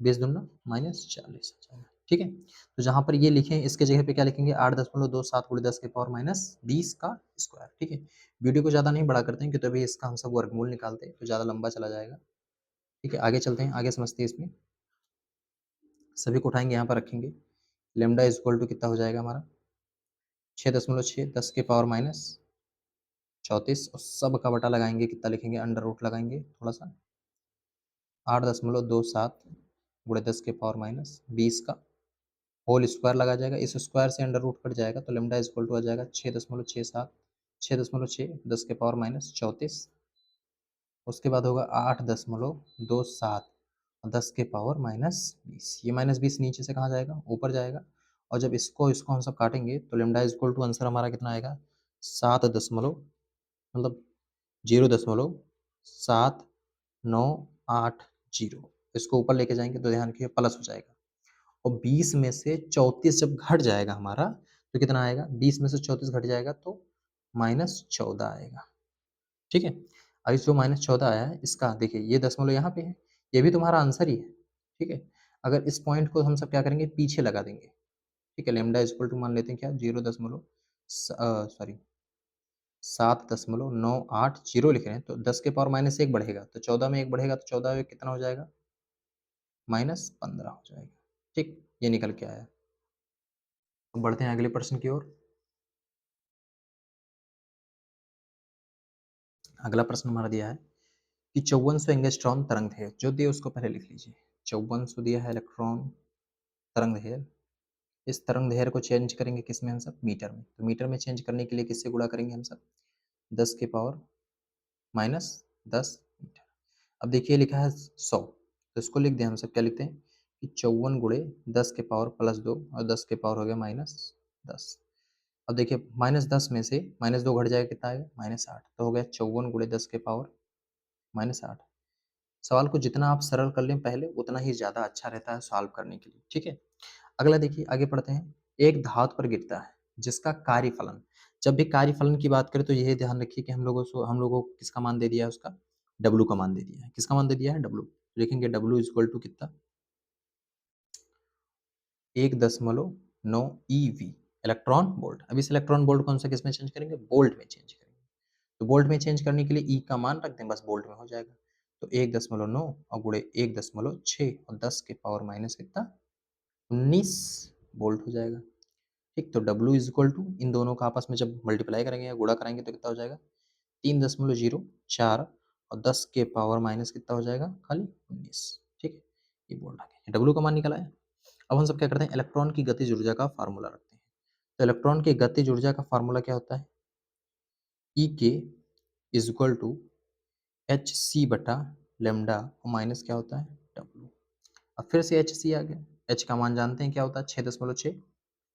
20 दूना -40 आ जाएगा। ठीक है, तो जहाँ पर ये लिखे हैं इसके जगह पे क्या लिखेंगे 8.27 गुणे 10 के पावर -20 का स्क्वायर। ठीक है, वीडियो को ज़्यादा नहीं बड़ा करते हैं क्योंकि अभी इसका हम सब वर्गमूल निकालते हैं तो ज़्यादा लंबा चला जाएगा। ठीक है, आगे चलते हैं, आगे समझते हैं इसमें। सभी को उठाएंगे यहाँ पर रखेंगे, लेमडा इज इक्वल टू कितना हो जाएगा हमारा 6.6 10 के पावर -34 और सब का बटा लगाएंगे, कितना लिखेंगे अंडर रूट लगाएंगे थोड़ा सा 8.27 गुणे 10 के पावर -20 का होल स्क्वायर लगा जाएगा। इस स्क्वायर से अंडर रूट कट जाएगा तो लेमडा इज इक्वल टू आ जाएगा 6.67 6.6 10 के पावर -34। उसके बाद होगा 8.27 और 10 के पावर -20। ये -20 नीचे से कहाँ जाएगा ऊपर जाएगा और जब इसको हम सब काटेंगे तो lambda is equal to answer हमारा कितना आएगा 7 दशमलव मतलब 0.7980। इसको ऊपर लेके जाएंगे तो ध्यान रखिए प्लस हो जाएगा और 20 में से 34 जब घट जाएगा हमारा तो कितना आएगा 20 में से 34 घट जाएगा तो -14 आएगा। ठीक है, अब इस जो -14 आया है इसका देखिए ये दशमलव यहाँ पे है, ये भी तुम्हारा आंसर ही है। ठीक है, अगर इस पॉइंट को हम सब क्या करेंगे पीछे लगा देंगे। ठीक है, लेमडा इज इक्वल टू मान लेते हैं क्या 7.980 लिख रहे हैं तो 10 के पावर -1 बढ़ेगा तो 14 में 1 बढ़ेगा तो 14 में कितना हो जाएगा -15 हो जाएगा। ठीक, ये निकल के आया। अब बढ़ते हैं अगले प्रश्न की ओर। अगला प्रश्न हमारा दिया है कि 5400 एंगस्ट्रॉम तरंग है, जो दिया उसको पहले लिख लीजिए। 5400 दिया है इलेक्ट्रॉन तरंग दैर्ध्य। इस तरंग दैर्ध्य को चेंज करेंगे किस में हम सब मीटर में, तो मीटर में चेंज करने के लिए किससे गुणा करेंगे हम सब 10 के पावर -10 मीटर। अब देखिए लिखा है 100 तो इसको लिख दें हम सब क्या लिखते हैं कि 54 गुणे 10 के पावर +2 और 10 के पावर हो गया -10। अब देखिए -10 में से -2 घट जाएगा कितना आएगा -8 तो हो गया 54 गुणे 10 के पावर -8। सवाल को जितना आप सरल कर लें पहले उतना ही ज़्यादा अच्छा रहता है सॉल्व करने के लिए। ठीक है, अगला देखिए आगे पढ़ते हैं। एक धातु पर गिरता है जिसका कार्यफलन, जब भी कार्यफलन की बात करें तो यह ध्यान रखिए कि हम लोगों को किसका मान दे दिया है उसका W का मान दे दिया है। किसका मान दे दिया है W, लिखेंगे W इज इक्वल टू कितना 1.9 EV इलेक्ट्रॉन वोल्ट। अब इस इलेक्ट्रॉन वोल्ट कौन सा किस में चेंज करेंगे वोल्ट में चेंज करेंगे, तो वोल्ट में चेंज करने के लिए ई का मान रख दें बस वोल्ट में हो जाएगा। तो 1.9 और गुणे 1.6 और 10 के पावर माइनस कितना 19 वोल्ट हो जाएगा। ठीक, तो W इज इक्वल टू इन दोनों का आपस में जब मल्टीप्लाई करेंगे या गुणा कराएंगे तो कितना हो जाएगा 3.04 और 10 के पावर माइनस कितना हो जाएगा खाली 19। ठीक है, ये वोल्ट आ गया, W का मान निकला है। अब हम सब क्या करते हैं इलेक्ट्रॉन की गतिज ऊर्जा का फार्मूला रखते हैं। तो इलेक्ट्रॉन की गतिज ऊर्जा का फार्मूला क्या होता है E K is equal to H C बटा लेमडा और माइनस क्या होता है W। अब फिर से एच सी आ गया, एच का मान जानते हैं क्या होता है 6.6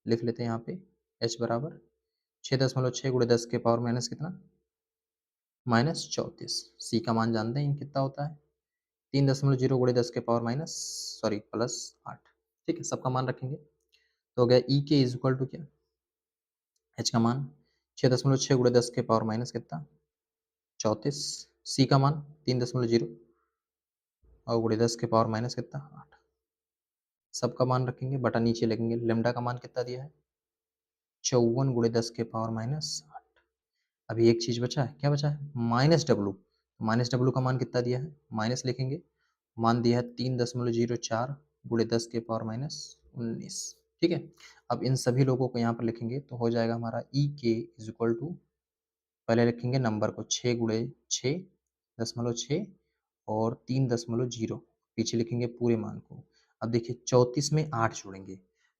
लिख लेते हैं यहाँ पे एच बराबर 6.6 गुणे 10 के पावर माइनस कितना -34। सी का मान जानते हैं कितना होता है 3.0 गुणे 10 के पावर +8। ठीक है, सबका मान रखेंगे तो हो गया ई के इज इक्वल टू क्या एच का मान 6.6 गुणे 10 के पावर माइनस कितना 34। सी का मान 3.0 और गुणे 10 के पावर माइनस कितना 8। सबका मान रखेंगे बटा नीचे लिखेंगे लेमडा का मान कितना दिया है 54 गुणे 10 के पावर -8। अभी एक चीज बचा है, क्या बचा है -W। -W का मान कितना दिया है माइनस लिखेंगे, मान दिया है 3.04 गुणे 10 के पावर -19। ठीक है, अब इन सभी लोगों को यहाँ पर लिखेंगे तो हो जाएगा हमारा ई के इज इक्वल टू पहले लिखेंगे नंबर को 6 गुणे 6 और 3.0 पीछे लिखेंगे पूरे मान को। अब देखिए 34 में 8 जोड़ेंगे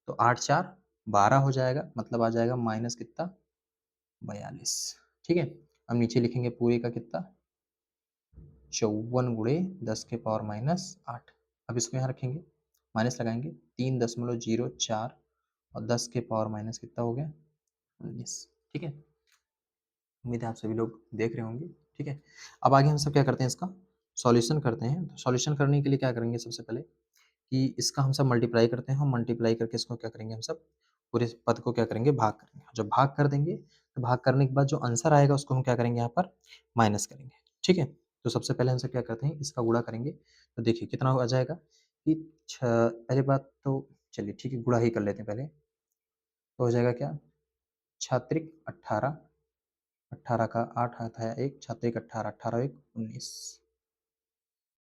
तो 8 4 12 हो जाएगा, मतलब आ जाएगा माइनस कितना 42। ठीक है, अब नीचे लिखेंगे पूरे का कितना 54 गुणे 10 के पावर -8। अब इसको यहाँ रखेंगे माइनस लगाएंगे 3.04 और 10 के पावर माइनस कितना हो गया 19। ठीक है, उम्मीद है आप सभी लोग देख रहे होंगे। ठीक है, अब आगे हम सब क्या करते हैं इसका सॉल्यूशन करते हैं। तो सॉल्यूशन करने के लिए क्या करेंगे सबसे पहले कि इसका हम सब मल्टीप्लाई करते हैं, हम मल्टीप्लाई करके इसको क्या करेंगे हम सब पूरे पद को क्या करेंगे भाग करेंगे। जब भाग कर देंगे तो भाग करने के बाद जो आंसर आएगा उसको हम क्या करेंगे यहाँ पर माइनस करेंगे। ठीक है, तो सबसे पहले हम सब क्या करते हैं, इसका गुणा करेंगे। तो देखिए कितना आ जाएगा कि पहले बात तो चलिए ठीक है, गुणा ही कर लेते हैं पहले। तो हो जाएगा क्या, छात्रिक 18, 18 का 8 आता है 1, छात्रिक 18, 18 1 19।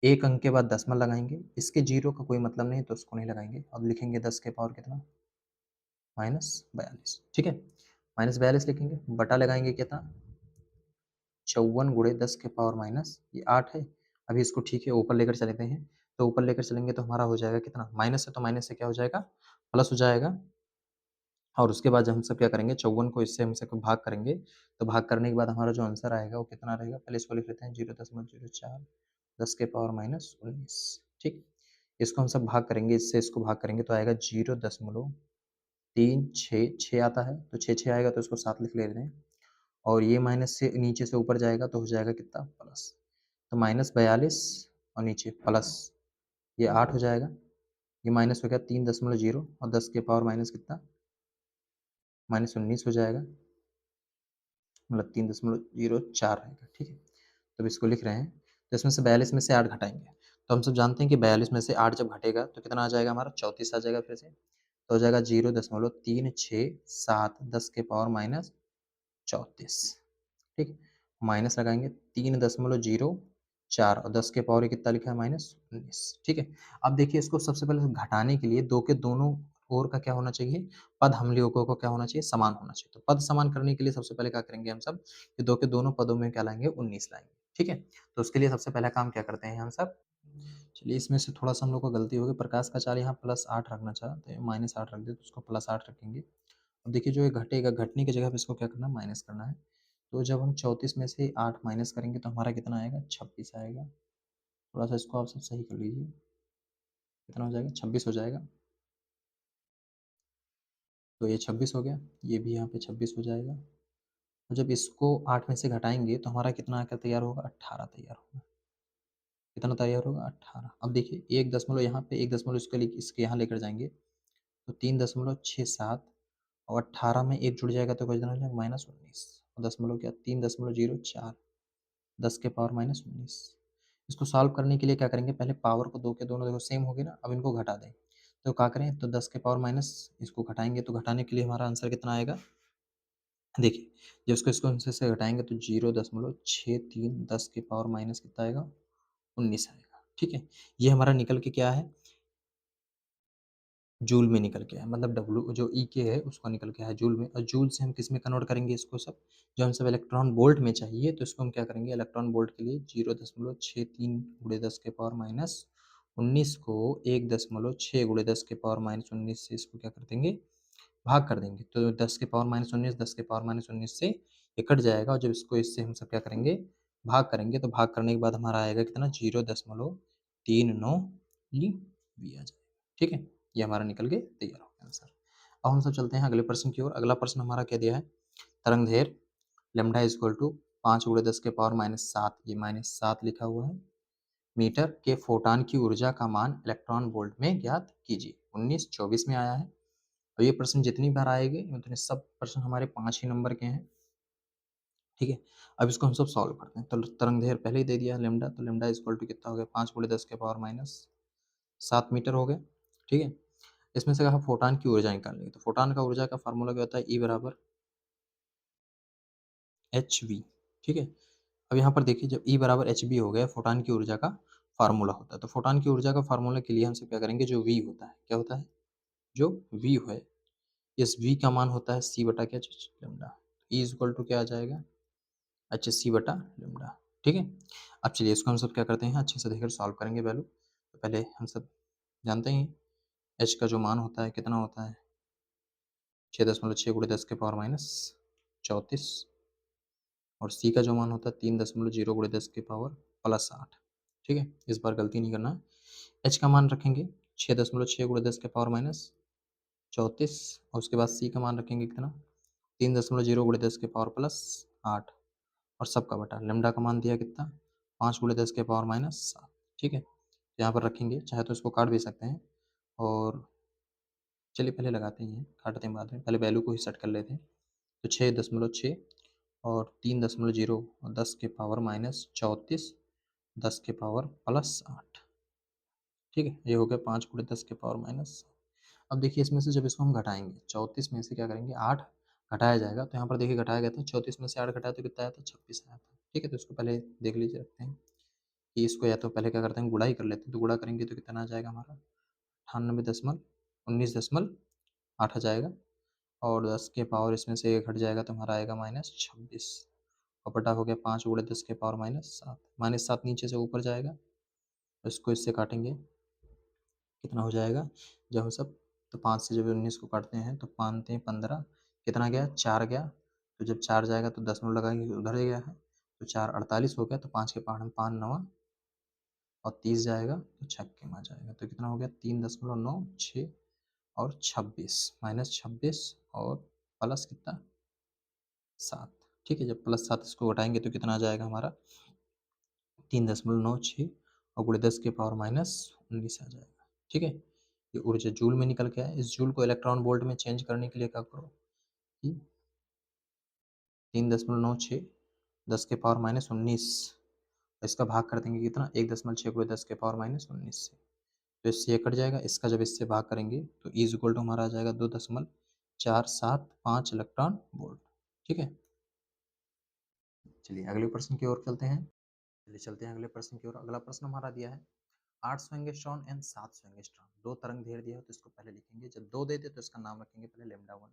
एक अंक के बाद दशमलव लगाएंगे, इसके जीरो का कोई मतलब नहीं तो उसको नहीं लगाएंगे। अब लिखेंगे 10 के पावर कितना, -42। ठीक है, -42 लिखेंगे, बटा लगाएंगे कितना, 54 गुणे 10 के पावर माइनस ये 8 है। अभी इसको ठीक है ऊपर लेकर चलते हैं, तो ऊपर लेकर चलेंगे तो हमारा हो जाएगा कितना, माइनस है तो माइनस से क्या हो जाएगा, प्लस हो जाएगा। और उसके बाद जब हम सब क्या करेंगे, 54 को इससे हम सब भाग करेंगे, तो भाग करने के बाद हमारा जो आंसर आएगा वो कितना रहेगा, पहले इसको लिख लेते हैं 0.04 10 के पावर -19। ठीक, इसको हम सब भाग करेंगे, इससे इसको भाग करेंगे तो आएगा 0.36 आता है, तो 6 आएगा तो इसको 7 लिख लेते हैं। और ये माइनस से नीचे से ऊपर जाएगा तो हो जाएगा कितना, प्लस। तो -42 और नीचे प्लस, ये 8 हो जाएगा, ये माइनस हो गया 3.0 और 10 के पावर माइनस कितना, -19 हो जाएगा, मतलब 3.04 रहेगा। ठीक है, तो अब इसको लिख रहे हैं, तो इसमें से 42 में से 8 घटाएंगे। तो हम सब जानते हैं कि 42 में से 8 जब घटेगा तो कितना आ जाएगा हमारा, 34 आ जाएगा फिर से। तो हो जाएगा 0.367 10 के पावर -34। ठीक है, माइनस लगाएंगे 3.04 और 10 के पावर कितना लिखा है, -19। ठीक है, अब देखिए इसको सबसे पहले घटाने के लिए दो के दोनों ओर का क्या होना चाहिए, पद हम लोगों को क्या होना चाहिए, समान होना चाहिए। तो पद समान करने के लिए सबसे पहले क्या करेंगे हम सब, कि दो के दोनों पदों में क्या लाएंगे, 19 लाएंगे। ठीक है, तो उसके लिए सबसे पहला काम क्या करते हैं हम सब, चलिए इसमें से थोड़ा सा हम लोग को गलती हो गई, प्रकाश का चाल यहाँ +8 रखना चाहा तो -8 रख दे, तो उसको +8 रखेंगे। अब देखिए जो ये घटेगा, घटने की जगह पे इसको क्या करना है, माइनस करना है। तो जब हम 34 में से 8 माइनस करेंगे तो हमारा कितना आएगा, 26 आएगा। थोड़ा सा इसको आप सब सही कर लीजिए, कितना हो जाएगा, 26 हो जाएगा। तो ये 26 हो गया, ये भी यहाँ पे 26 हो जाएगा। और जब इसको 8 में से घटाएंगे तो हमारा कितना आकर तैयार होगा, 18 तैयार होगा। कितना तैयार होगा, 18। अब देखिए 1 दशमलव यहाँ पे, 1 दशमलव इसके यहाँ लेकर जाएंगे तो 3.67 और 18 में 1 जुड़ जाएगा तो कितना हो जाएगा, -19। और दशमलव क्या, 3.04 10 के पावर -19। इसको सॉल्व करने के लिए क्या करेंगे, पहले पावर को दो के दोनों देखो सेम हो गए ना, अब इनको घटा दें। तो क्या करें, तो 10 के पावर माइनस इसको घटाएंगे तो घटाने के लिए हमारा आंसर कितना आएगा, देखिए जब इसको इसको इनसे से घटाएंगे तो 0.63 10 के पावर माइनस कितना आएगा, 19 आएगा। ठीक है, ये हमारा निकल के क्या है, जूल में निकल के है, मतलब डब्ल्यू जो ई के है उसको निकल के है जूल में। और जूल से हम किस में कन्वर्ट करेंगे इसको सब, जो हम सब इलेक्ट्रॉन वोल्ट में चाहिए, तो इसको हम क्या करेंगे, इलेक्ट्रॉन वोल्ट के लिए 0.63 गुणे 10 के पावर -19 को 1.6 गुणे 10 के पावर -19 से इसको क्या कर देंगे, भाग कर देंगे। तो 10 के पावर -19 10 के पावर -19 से ये कट जाएगा, और जब इसको इससे हम सब क्या करेंगे, भाग करेंगे, तो भाग करने के बाद हमारा आएगा कितना, 0.39 भी आ जाएगा। ठीक है, ये हमारा निकल के तैयार हो गया आंसर। अब हम सब चलते हैं अगले प्रश्न की ओर। अगला प्रश्न हमारा क्या दिया है, तरंग दैर्घ्य लैम्ब्डा इक्वल टू 5 गुणे 10 के पावर -7, ये -7 लिखा हुआ है, मीटर के फोटान की ऊर्जा का मान इलेक्ट्रॉन वोल्ट में ज्ञात कीजिए। 19-24 में आया है। और ये प्रश्न जितनी बार आएंगे उतने सब प्रश्न हमारे 5 ही नंबर के हैं। ठीक है, अब इसको हम सब सॉल्व करते हैं। तो तरंग दैर्घ्य पहले ही दे दिया है लैम्ब्डा, तो लैम्ब्डा इक्वल टू कितना हो गया, 5 गुणे 10 के पावर -7 मीटर हो गया। ठीक है, इसमें से कहा फोटान की ऊर्जा निकालनी है, तो फोटान का ऊर्जा का फार्मूला क्या होता है, ई बराबर एच वी। ठीक है, अब यहाँ पर देखिए जब ई बराबर एच बी हो गया, फोटान की ऊर्जा का फार्मूला होता है। तो फोटान की ऊर्जा का फार्मूला के लिए हम सब क्या करेंगे, जो वी होता है, क्या होता है, जो वी है, इस वी का मान होता है सी बटा क्या, लेमडा। ई इक्वल टू क्या आ जाएगा, अच्छा सी बटा लेमडा। ठीक है, अब चलिए इसको हम सब क्या करते हैं, अच्छे से देखकर सॉल्व करेंगे वैल्यू। तो पहले हम सब जानते हैं एच का जो मान होता है कितना होता है, 6.6 गुणे 10 के पावर -34। और सी का जो मान होता है 3.0 गुणे 10 के पावर +8। ठीक है, इस बार गलती नहीं करना है। एच का मान रखेंगे 6.6 गुणे 10 के पावर -34, और उसके बाद सी का मान रखेंगे कितना, 3.0 गुणे 10 के पावर +8, और सबका बटा लेमडा का मान दिया कितना, 5 गुणे 10 के पावर -7। ठीक है, तो यहाँ पर रखेंगे, चाहे तो इसको काट भी सकते हैं। और चलिए पहले लगाते हैं, काटते हैं बाद में, पहले वैल्यू को ही सेट कर लेते हैं। तो 6.6 और 3.0 और 10 के पावर -34 10 के पावर प्लस 8। ठीक है, ये हो गया 5 गुणे 10 के पावर माइनस। अब देखिए इसमें से जब इसको हम घटाएंगे 34 में से क्या करेंगे 8 घटाया जाएगा, तो यहाँ पर देखिए घटाया गया था 34 में से 8 घटाया तो कितना आया था 26 आया था। ठीक है, तो इसको पहले देख लीजिए, रखते हैं कि इसको या तो पहले क्या करते हैं गुणा ही कर लेते हैं, तो गुणा करेंगे तो कितना आ जाएगा हमारा 98.19.8 आ जाएगा, और 10 के पावर इसमें से घट जाएगा तो हमारा आएगा -26, और बटा हो गया 5 गुणे 10 के पावर -7। -7 नीचे से ऊपर जाएगा, इसको इससे काटेंगे कितना हो जाएगा जब हम सब, तो 5 से जब 19 को काटते हैं तो 5 तें 15, कितना गया 4 गया, तो जब 4 जाएगा तो दशमलव लगाएंगे तो उधर ही गया है, तो 4 48 हो गया, तो 5 के पाँच हम 5 नवा और 30 जाएगा तो छक्के में आ जाएगा, तो कितना हो गया 3.96 और 26 -26 और प्लस कितना 7। ठीक है, जब +7 इसको घटाएंगे तो कितना आ जाएगा हमारा 3.96 और गुणे 10 के पावर -19 आ जाएगा। ठीक है, ये ऊर्जा जूल में निकल के आया। इस जूल को इलेक्ट्रॉन वोल्ट में चेंज करने के लिए क्या करो कि 3.96 10 के पावर -19, इसका भाग कर देंगे कितना 1.6 गुणे 10 के पावर -19 से, तो इससे ये कट जाएगा, इसका जब इससे भाग करेंगे तो इज इक्वल टू हमारा आ जाएगा 2.475 इलेक्ट्रॉन वोल्ट। ठीक है, चलिए अगले प्रश्न की ओर चलते हैं। चलिए चलते हैं अगले प्रश्न की ओर। अगला प्रश्न हमारा दिया है 800 एंगस्ट्रॉन एंड 700 एंगस्ट्रॉन, दो तरंग दैर्ध्य दिया है, तो इसको पहले लिखेंगे, जब दो देते तो इसका नाम रखेंगे पहले लेमडा 1।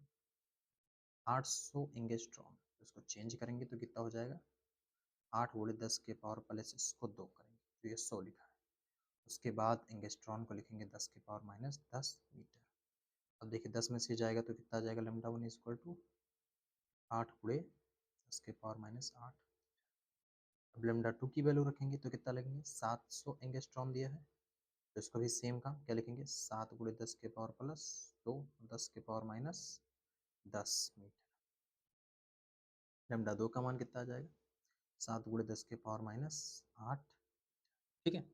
800 एंगस्ट्रॉन, इसको चेंज करेंगे तो कितना हो जाएगा 8 गुणे 10 के पावर प्लस इसको 2 करेंगे तो ये 100 लिखा है। उसके बाद एंगस्ट्रॉन को लिखेंगे 10 के पावर -10 मीटर। अब देखिए 10 में से जाएगा तो कितना आ जाएगा लेमडा 1 इक्वल टू 8 गुणे 10 के पावर -8। अब लेमडा 2 की वैल्यू रखेंगे तो कितना लगेंगे 700 एंगस्ट्रॉम दिया है, तो इसको भी सेम काम क्या लिखेंगे 7 गुणे 10 के पावर प्लस 2 10 के पावर -10 मीटर। लेमडा 2 का मान कितना आ जाएगा 7 गुणे 10 के पावर -8। ठीक है,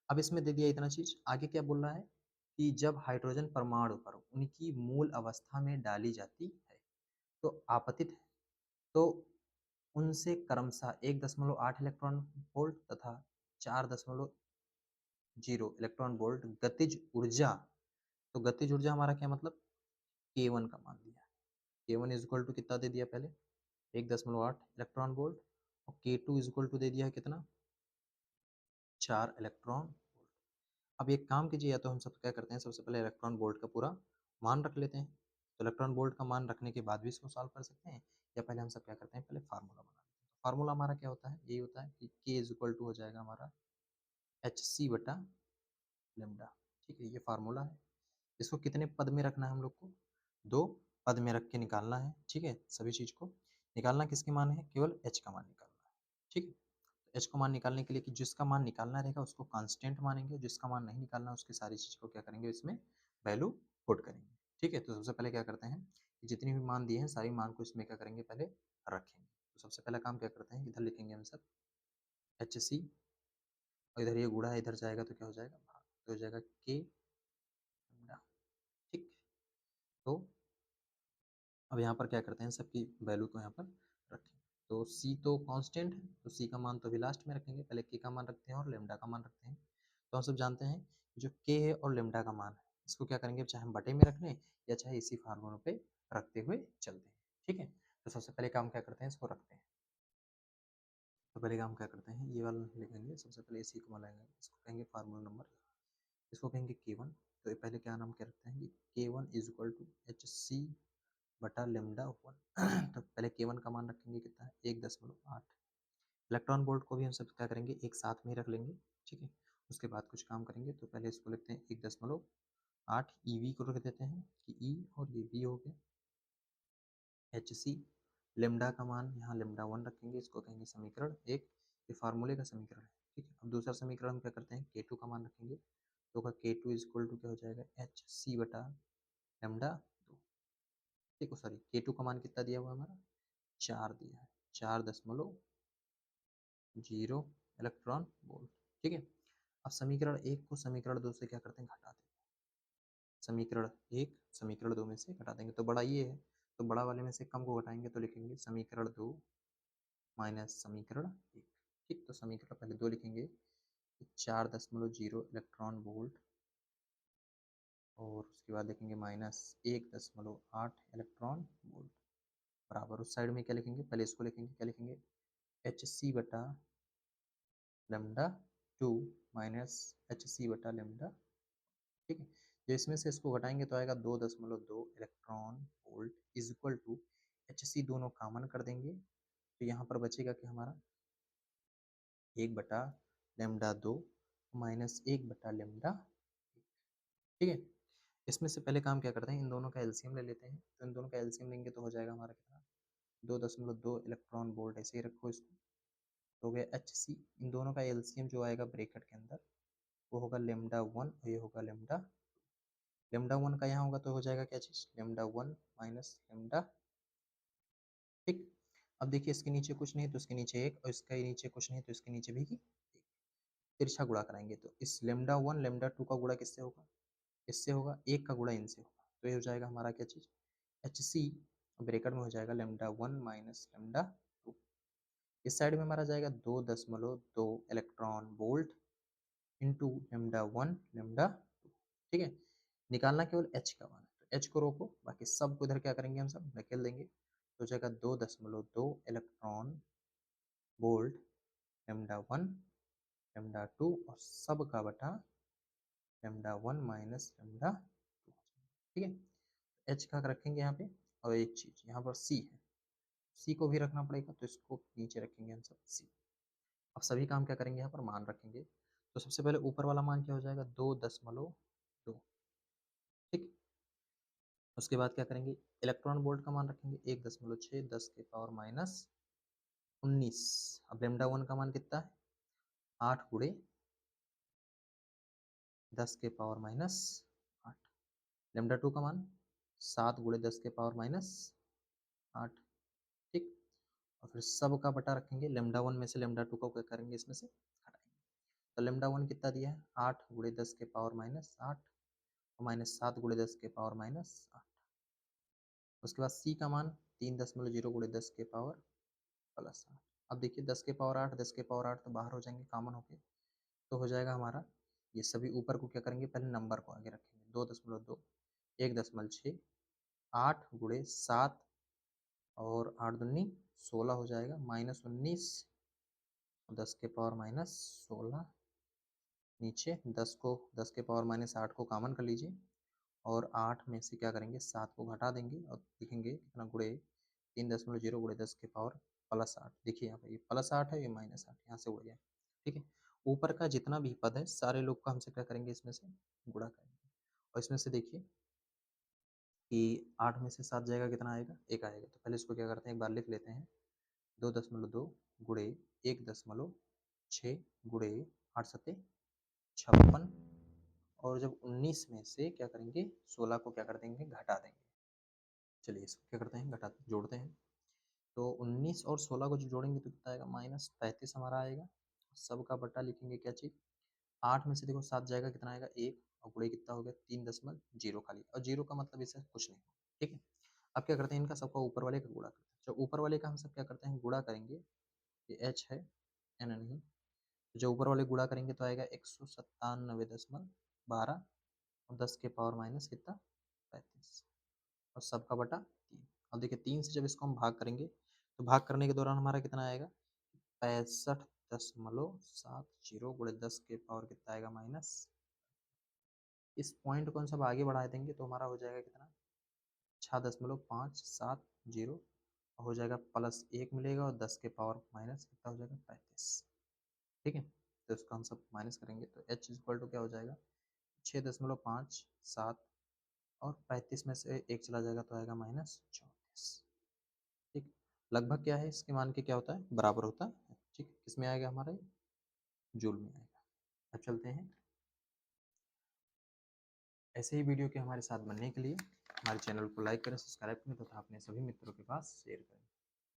अब इसमें दे दिया इतना चीज, आगे क्या बोल रहा है कि जब हाइड्रोजन परमाणु पर उनकी मूल अवस्था में डाली जाती है तो आपतित है, तो उनसे क्रमशः 1.8 इलेक्ट्रॉन वोल्ट तथा 4.0 इलेक्ट्रॉन वोल्ट गतिज ऊर्जा, तो गतिज ऊर्जा हमारा क्या मतलब K1 का मान दिया है। K1 इज इक्वल टू कितना दे दिया पहले 1.8 इलेक्ट्रॉन वोल्ट, और K2 इज इक्वल टू दे दिया है कितना 4 इलेक्ट्रॉन वोल्ट। अब एक काम कीजिए, या तो हम सब क्या करते हैं सबसे पहले इलेक्ट्रॉन वोल्ट का पूरा मान रख लेते हैं, तो इलेक्ट्रॉन वोल्ट का मान रखने के बाद भी इसको सॉल्व कर सकते हैं, या पहले हम सब क्या करते हैं पहले फार्मूला बना लेते हैं। फार्मूला हमारा क्या होता है, यही होता है कि K इज इक्वल टू हो जाएगा हमारा HC बटा लेमडा। ठीक है, ये फार्मूला है। इसको कितने पद में रखना है हम लोग को, दो पद में रख के निकालना है। ठीक है, सभी चीज को निकालना किसके मान है, केवल एच का मान निकालना है। ठीक है, एच को मान निकालने के लिए कि जिसका मान निकालना रहेगा उसको कांस्टेंट मानेंगे, जिसका मान नहीं निकालना उसकी सारी चीज को क्या करेंगे इसमें वैल्यू पुट करेंगे। ठीक है, तो सबसे पहले क्या करते हैं कि जितनी भी मान दिए हैं सारी मान को इसमें क्या करेंगे पहले रखेंगे। तो सबसे पहला काम क्या करते हैं, इधर लिखेंगे हम सब HC, और इधर ये गुणा है, इधर जाएगा तो क्या हो जाएगा भाग, तो हो जाएगा K। ठीक, तो अब यहाँ पर क्या करते हैं सबकी वैल्यू को यहाँ पर रखें, तो C तो कांस्टेंट है, तो C का मान तो अभी लास्ट में रखेंगे, पहले K का मान रखते हैं और लेमडा का मान रखते हैं। तो हम सब जानते हैं जो K है और लेमडा का मान है इसको क्या करेंगे, चाहे हम बटे में रख लें या चाहे इसी फार्मूले पे रखते हुए चलते हैं। ठीक है, तो सबसे पहले काम क्या करते हैं इसको रखते हैं, तो पहले काम क्या करते हैं ये वाला लिखेंगे, सबसे पहले इसी को बनाएंगे, इसको कहेंगे फार्मूला नंबर, इसको कहेंगे K1। तो पहले क्या नाम क्या रखते हैं कि K1 is equal to HC बटा लेमडा 1। तो पहले K1 का मान रखेंगे कितना है 1.8। इलेक्ट्रॉन वोल्ट को भी हम सब क्या करेंगे एक साथ में ही रख लेंगे। ठीक है, उसके बाद कुछ काम करेंगे, तो पहले इसको लिखते हैं 1.8 EV को रख देते हैं कि E और ये V हो गया HC। लेमडा का मान यहाँ लेमडा 1 रखेंगे, इसको कहेंगे समीकरण 1, ये फार्मूले का समीकरण है। ठीक है, अब दूसरा समीकरण हम क्या करते हैं K2 का मान रखेंगे, तो का K2 इज इक्वल टू क्या हो जाएगा HC बटा लेमडा 2। ठीक है, सॉरी K2 का मान कितना दिया हुआ हमारा 4 दिया है, 4.0 इलेक्ट्रॉन वोल्ट। ठीक है, अब समीकरण 1 को समीकरण 2 से क्या करते हैं घटा देते हैं, समीकरण 1 समीकरण 2 में से घटा देंगे, तो बड़ा ये है, तो बड़ा वाले में से कम को घटाएंगे तो लिखेंगे समीकरण 2 माइनस समीकरण 1। ठीक, तो समीकरण पहले 2 लिखेंगे 4.0 इलेक्ट्रॉन वोल्ट, और उसके बाद लिखेंगे -1.8 इलेक्ट्रॉन वोल्ट बराबर उस साइड में क्या लिखेंगे, पहले इसको लिखेंगे, क्या लिखेंगे, एच सी बटा lambda two minus H C बटा लेमडा। ठीक है, जो इसमें से इसको घटाएंगे तो आएगा 2.2 electron volt is equal to H C, दोनों कॉमन कर देंगे तो यहाँ पर बचेगा कि हमारा 1/λ2 माइनस 1/λ। ठीक है, इसमें से पहले काम क्या करते हैं, इन दोनों का एलसीएम ले लेते हैं, तो इन दोनों का एलसीएम लेंगे तो हो जाएगा हमारा कितना, 2.2 इलेक्ट्रॉन वोल्ट, ऐसे ही रखो इसको, तो हो गया एच सी। इन दोनों का एलसीएम जो आएगा ब्रेकेट के अंदर वो होगा λ1 और ये होगा λ1 का यहाँ होगा तो हो जाएगा क्या चीज़, λ1 माइनस लेमडा। ठीक, अब देखिए इसके नीचे कुछ नहीं तो इसके नीचे एक, और इसके नीचे कुछ नहीं तो इसके नीचे भी एक, तिरछा गुणा कराएंगे तो इस λ1 λ2 का गुणा किससे होगा, इससे होगा, एक का गुणा इनसे होगा, तो ये हो जाएगा हमारा क्या चीज़, एच सी, ब्रेकेट में हो जाएगा λ1 माइनस λ2। इस साइड में हमारा जाएगा 2.2 इलेक्ट्रॉन वोल्ट इंटू λ1 λ2। ठीक है, निकालना केवल एच का मान है, तो एच को रोको, बाकी सब को इधर क्या करेंगे, हम सब धकेल देंगे, तो हो जाएगा 2.2 इलेक्ट्रॉन वोल्ट λ1 λ2 और सब का बटा λ1 माइनस λ2। ठीक है, एच का रखेंगे यहाँ पे, और एक चीज यहाँ पर सी है, सी को भी रखना पड़ेगा, तो इसको नीचे रखेंगे हम सब सी। अब सभी काम क्या करेंगे, यहाँ पर मान रखेंगे, तो सबसे पहले ऊपर वाला मान क्या हो जाएगा, 2.2। ठीक, उसके बाद क्या करेंगे, इलेक्ट्रॉन वोल्ट का मान रखेंगे 1.6 10 के पावर माइनस 19। अब λ1 का मान कितना है, 8 गुणे 10 के पावर माइनस 8। λ2 का मान 7 गुणे 10 के पावर माइनस 8। ठीक, और फिर सब का बटा रखेंगे, λ1 में से λ2 को क्या करेंगे, इसमें से हटाएंगे, तो λ1 कितना दिया है, 8 गुणे 10 के पावर माइनस 8 और माइनस 7 गुणे 10 के पावर माइनस 8। उसके बाद सी का मान 3.0 गुणे 10 के पावर प्लस 8। अब देखिए 10 के पावर 8 10 के पावर 8 तो बाहर हो जाएंगे कॉमन होके, तो हो जाएगा हमारा, ये सभी ऊपर को क्या करेंगे, पहले नंबर को आगे रखेंगे, 2.2 1.6 8 गुणे 7 और 8 दूनी 16 हो जाएगा, माइनस 19 10 के पावर माइनस 16, नीचे 10 को 10 के पावर माइनस 8 को कॉमन कर लीजिए, और 8 में से क्या करेंगे, 7 को घटा देंगे और लिखेंगे कितना, गुणे 3.0 गुणे 10 के पावर प्लस 8। देखिए यहाँ पे ये प्लस 8 है, ये माइनस 8, यहाँ से उड़ गया। ठीक है, ऊपर का जितना भी पद है सारे लोग का हमसे क्या करेंगे, इसमें से गुणा करेंगे, और इसमें से देखिए कि 8 में से 7 जाएगा, कितना आएगा, एक आएगा, तो पहले इसको क्या करते हैं, एक बार लिख लेते हैं, 2.2 गुणे 1.6 गुणे 8 सत्ते 56, और जब 19 में से क्या करेंगे, 16 को क्या कर देंगे, घटा देंगे। चलिए इसको क्या करते हैं, घटा जोड़ते हैं, तो 19 और 16 को जो जोड़ेंगे तो कितना आएगा, -35 हमारा आएगा। सब का बटा लिखेंगे क्या चीज़, 8 में से देखो 7 जाएगा, कितना आएगा, एक, और गुणे कितना हो गया, 3.0 खाली, और जीरो का मतलब इससे कुछ नहीं। ठीक है, अब क्या करते हैं, इनका सबका ऊपर वाले का गुणा करते हैं, जो ऊपर वाले का हम सब क्या करते हैं, गुणा करेंगे, ये एच है, एन नहीं, तो जो ऊपर वाले गुणा करेंगे तो आएगा 197.12 और 10 के पावर माइनस कितना, 35, और सबका बटा 3। अब देखिए 3 से जब इसको हम भाग करेंगे तो भाग करने के दौरान हमारा कितना आएगा, 65.70 गुणे 10 के पावर कितना आएगा, माइनस। इस पॉइंट को हम सब आगे बढ़ा देंगे तो हमारा हो जाएगा कितना, 6.570 हो जाएगा, प्लस 1 मिलेगा और 10 के पावर माइनस कितना हो जाएगा, 35। ठीक है, तो इसको हम सब माइनस करेंगे तो h इक्वल टू क्या हो जाएगा, 6.57, और 35 में से एक चला जाएगा तो आएगा -34। ठीक, लगभग क्या है, इसके मान के क्या होता है, बराबर होता है। ठीक, किस में आएगा, हमारे जूल में आएगा। अब चलते हैं, ऐसे ही वीडियो के हमारे साथ बनने के लिए हमारे चैनल को लाइक करें, सब्सक्राइब करें तथा अपने सभी मित्रों के पास शेयर करें।